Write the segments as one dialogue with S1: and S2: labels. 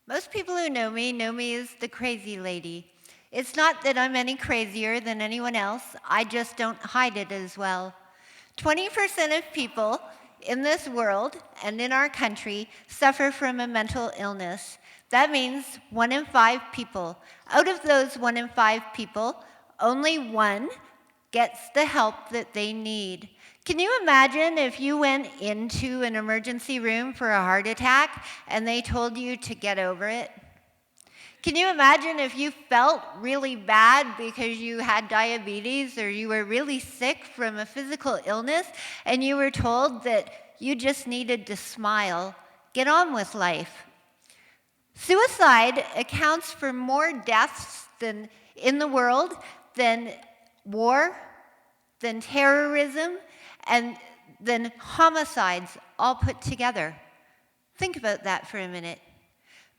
S1: Most people who know me as the crazy lady. It's not that I'm any crazier than anyone else, I just don't hide it as well. 20% of people in this world and in our country suffer from a mental illness. That means 1 in 5 people. Out of those 1 in 5 people, only 1 gets the help that they need. Can you imagine if you went into an emergency room for a heart attack and they told you to get over it? Can you imagine if you felt really bad because you had diabetes or you were really sick from a physical illness and you were told that you just needed to smile, get on with life? Suicide accounts for more deaths in the world than war, than terrorism, and than homicides all put together. Think about that for a minute.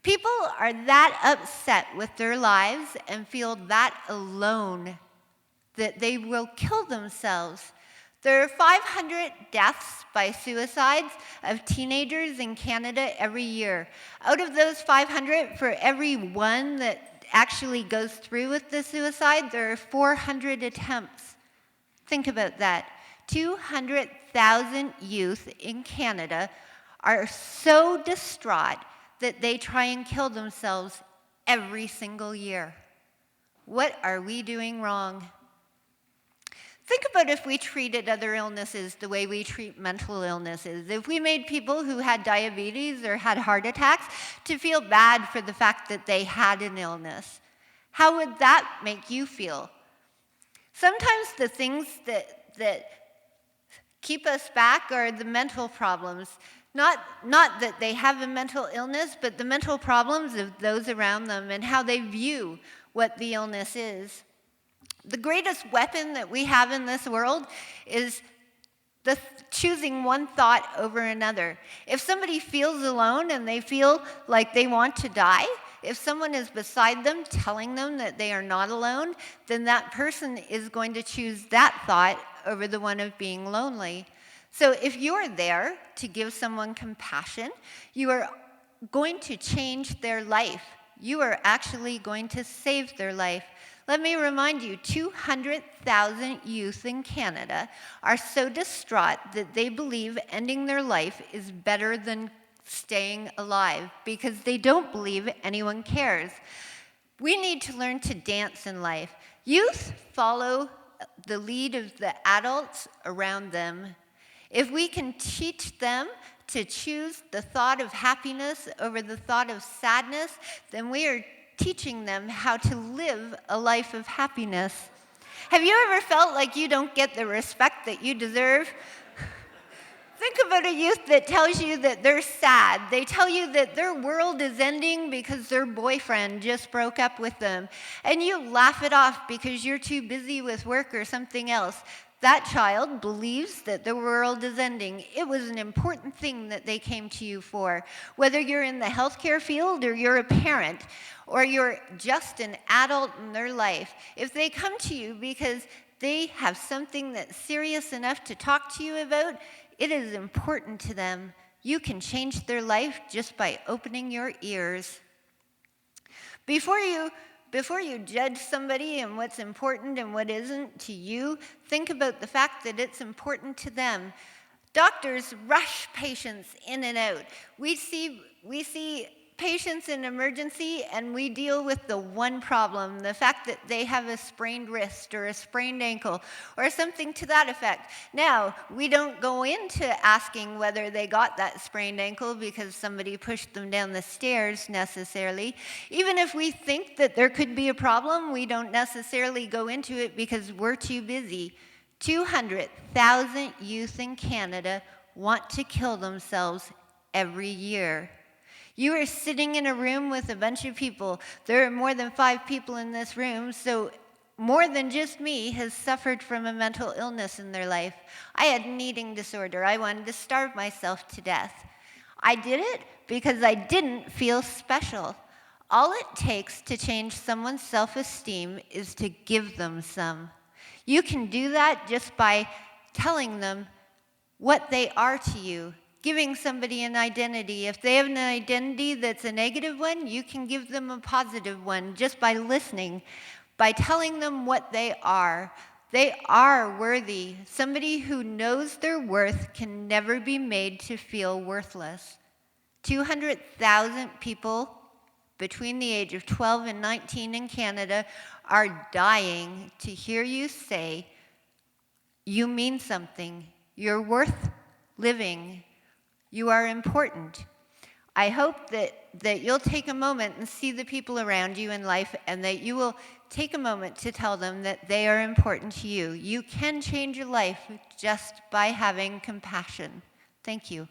S1: People are that upset with their lives and feel that alone that they will kill themselves. There are 500 deaths by suicides of teenagers in Canada every year. Out of those 500, for every one that actually goes through with the suicide, there are 400 attempts. Think about that. 200,000 youth in Canada are so distraught that they try and kill themselves every single year. What are we doing wrong? Think about if we treated other illnesses the way we treat mental illnesses. If we made people who had diabetes or had heart attacks to feel bad for the fact that they had an illness, how would that make you feel? Sometimes the things that keep us back are the mental problems. Not that they have a mental illness, but the mental problems of those around them and how they view what the illness is. The greatest weapon that we have in this world is choosing one thought over another. If somebody feels alone and they feel like they want to die, if someone is beside them telling them that they are not alone, then that person is going to choose that thought over the one of being lonely. So if you're there to give someone compassion, you are going to change their life. You are actually going to save their life. Let me remind you, 200,000 youth in Canada are so distraught that they believe ending their life is better than staying alive because they don't believe anyone cares. We need to learn to dance in life. Youth follow the lead of the adults around them. If we can teach them to choose the thought of happiness over the thought of sadness, then we are teaching them how to live a life of happiness. Have you ever felt like you don't get the respect that you deserve? Think about a youth that tells you that they're sad. They tell you that their world is ending because their boyfriend just broke up with them. And you laugh it off because you're too busy with work or something else. That child believes that the world is ending. It was an important thing that they came to you for. Whether you're in the healthcare field or you're a parent or you're just an adult in their life, if they come to you because they have something that's serious enough to talk to you about, it is important to them. You can change their life just by opening your ears. Before you judge somebody and what's important and what isn't to you, think about the fact that it's important to them. Doctors rush patients in and out. We see patients in emergency and we deal with the one problem, the fact that they have a sprained wrist or a sprained ankle or something to that effect. Now, we don't go into asking whether they got that sprained ankle because somebody pushed them down the stairs necessarily. Even if we think that there could be a problem, we don't necessarily go into it because we're too busy. 200,000 youth in Canada want to kill themselves every year. You are sitting in a room with a bunch of people. There are more than 5 people in this room, so more than just me has suffered from a mental illness in their life. I had an eating disorder. I wanted to starve myself to death. I did it because I didn't feel special. All it takes to change someone's self-esteem is to give them some. You can do that just by telling them what they are to you. giving somebody an identity. If they have an identity that's a negative one, you can give them a positive one just by listening, by telling them what they are. They are worthy. Somebody who knows their worth can never be made to feel worthless. 200,000 people between the age of 12 and 19 in Canada are dying to hear you say, you mean something, you're worth living, you are important. I hope that you'll take a moment and see the people around you in life, and that you will take a moment to tell them that they are important to you. You can change your life just by having compassion. Thank you.